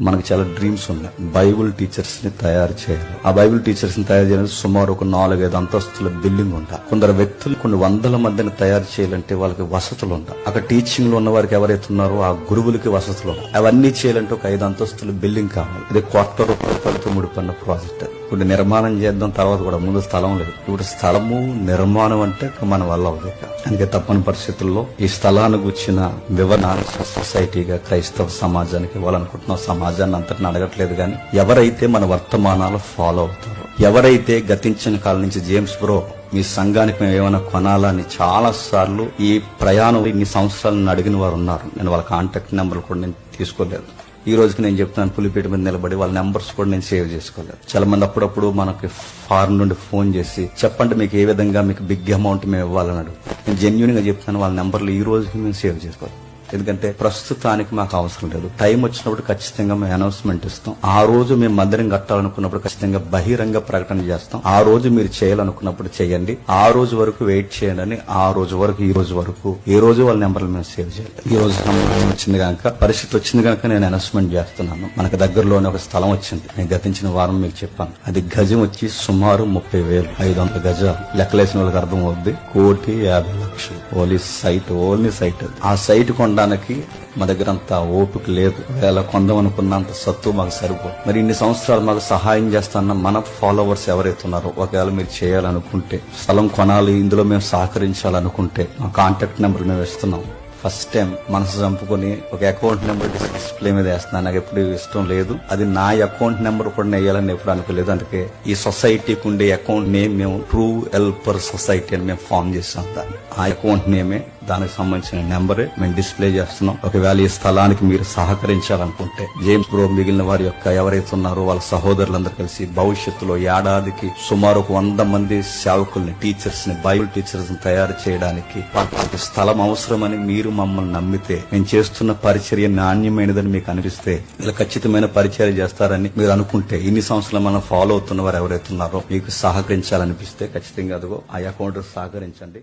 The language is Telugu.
మనకు చాలా డ్రీమ్స్ ఉన్నాయి. బైబుల్ టీచర్స్ ని తయారు చేయాలి. ఆ బైబుల్ టీచర్స్ ని తయారు చేయాలంటే సుమారు ఒక 4-5 అంతస్తుల బిల్డింగ్ ఉంటాయి. కొందరు వ్యక్తులు కొన్ని వందల మందిని తయారు చేయాలంటే వాళ్ళకి వసతులు ఉంటాయి. అక్కడ టీచింగ్ లో ఉన్న వారికి ఎవరైతే ఉన్నారో ఆ గురువులకి వసతులు ఉంటాయి. అవన్నీ చేయాలంటే ఒక 5 అంతస్తుల బిల్డింగ్ కావాలి. ఇది ₹2,00,00,000 ముడిపడిన ప్రాజెక్ట్. ఇప్పుడు నిర్మాణం చేద్దాం, తర్వాత కూడా ముందు స్థలం లేదు. ఇప్పుడు స్థలము నిర్మాణం అంటే మన వల్ల అవుతుంది. అందుకే తప్పని పరిస్థితుల్లో ఈ స్థలానికి వచ్చిన వివరణ సొసైటీగా క్రైస్తవ సమాజానికి ఇవ్వాలనుకుంటున్నాం. సమాజాన్ని అంతటిని అడగట్లేదు, కానీ ఎవరైతే మన వర్తమానాలు ఫాలో అవుతారో, ఎవరైతే గతించిన కాలం నుంచి జేమ్స్ బ్రో మీ సంఘానికి మేము ఏమైనా కొనాలని చాలా సార్లు ఈ ప్రయాణం ఇన్ని సంవత్సరాలను అడిగిన వారు ఉన్నారు. నేను వాళ్ళ కాంటాక్ట్ నెంబర్లు కూడా నేను తీసుకోలేదు. ఈ రోజుకి నేను చెప్తున్నాను, పులిపేట మీద నిలబడి వాళ్ళ నెంబర్స్ కూడా నేను సేవ్ చేసుకోలేదు. చాలా మంది అప్పుడప్పుడు మనకి ఫారెన్ నుండి ఫోన్ చేసి చెప్పండి మీకు ఏ విధంగా మీకు బిగ్ అమౌంట్ మేము ఇవ్వాలని అడుగుతాను. నేను జెన్యూన్ గా చెప్తాను, వాళ్ళ నెంబర్లు ఈ రోజుకి మేము సేవ్ చేసుకోవాలి. ఎందుకంటే ప్రస్తుతానికి మాకు అవసరం లేదు. టైం వచ్చినప్పుడు ఖచ్చితంగా మేము అనౌన్స్మెంట్ ఇస్తాం. ఆ రోజు మేము మందిరం కట్టాలనుకున్నప్పుడు ఖచ్చితంగా బహిరంగ ప్రకటన చేస్తాం. ఆ రోజు మీరు చేయాలనుకున్నప్పుడు చేయండి. ఆ రోజు వరకు వెయిట్ చేయండి అని, ఆ రోజు వరకు ఈ రోజు వరకు ఏ రోజు వాళ్ళ నెంబర్లు మేము సేవ్ చేయాలి. ఈ రోజు వచ్చింది కనుక, పరిస్థితి వచ్చింది కనుక నేను అనౌన్స్మెంట్ చేస్తున్నాను. మనకు దగ్గరలోనే ఒక స్థలం వచ్చింది. నేను గతించిన వారం మీకు చెప్పాను. అది గజం వచ్చి సుమారు 30,000. 500 గజాలు లెక్కలేసిన వాళ్ళకి అర్థం అవుద్ది. 1,50,00,000 ఓన్లీ సైట్. ఆ సైట్ కొనడానికి మా దగ్గర అంత ఓపిక లేదు. ఒకవేళ కొందామనుకున్నంత సత్తు మాకు సరిపోదు. మరి ఇన్ని సంవత్సరాలు మాకు సహాయం చేస్తున్న మన ఫాలోవర్స్ ఎవరైతే ఉన్నారో, ఒకవేళ మీరు చేయాలనుకుంటే, స్థలం కొనాలి, ఇందులో మేము సహకరించాలనుకుంటే మా కాంటాక్ట్ నెంబర్ మేము ఇస్తున్నాం. ఫస్ట్ టైం మనసు చంపుకొని ఒక అకౌంట్ నెంబర్ డిస్ప్లే మీద వేస్తున్నాను. నాకు ఎప్పుడు ఇష్టం లేదు. అది నా అకౌంట్ నెంబర్ కూడా వేయాలని ఎప్పుడు అనుకోలేదు. అందుకే ఈ సొసైటీకి ఉండే అకౌంట్ నేమ్ మేము ట్రూ హెల్పర్ సొసైటీ అని మేము ఫామ్ చేసాం. ఆ అకౌంట్ నేమే, దానికి సంబంధించిన నెంబరే మేము డిస్ప్లే చేస్తున్నాం. ఒకవేళ ఈ స్థలానికి మీరు సహకరించాలనుకుంటే, జేమ్స్ బ్రో మిగిలిన వారి యొక్క ఎవరైతే ఉన్నారో వాళ్ళ సహోదరులందరూ కలిసి భవిష్యత్తులో ఏడాదికి సుమారు 100 మంది సేవకుల్ని, టీచర్స్ ని, బైబిల్ టీచర్స్ ని తయారు చేయడానికి వాళ్ళకి స్థలం అవసరమని మీరు మమ్మల్ని నమ్మితే, మేము చేస్తున్న పరిచర్య నాణ్యమైనదని మీకు అనిపిస్తే, ఇలా ఖచ్చితమైన పరిచర్య చేస్తారని మీరు అనుకుంటే, ఇన్ని సంవత్సరాలు మనం ఫాలో అవుతున్న వారు ఎవరైతే ఉన్నారో మీకు సహకరించాలనిపిస్తే ఖచ్చితంగా అదిగో ఆ అకౌంట్ సహకరించండి.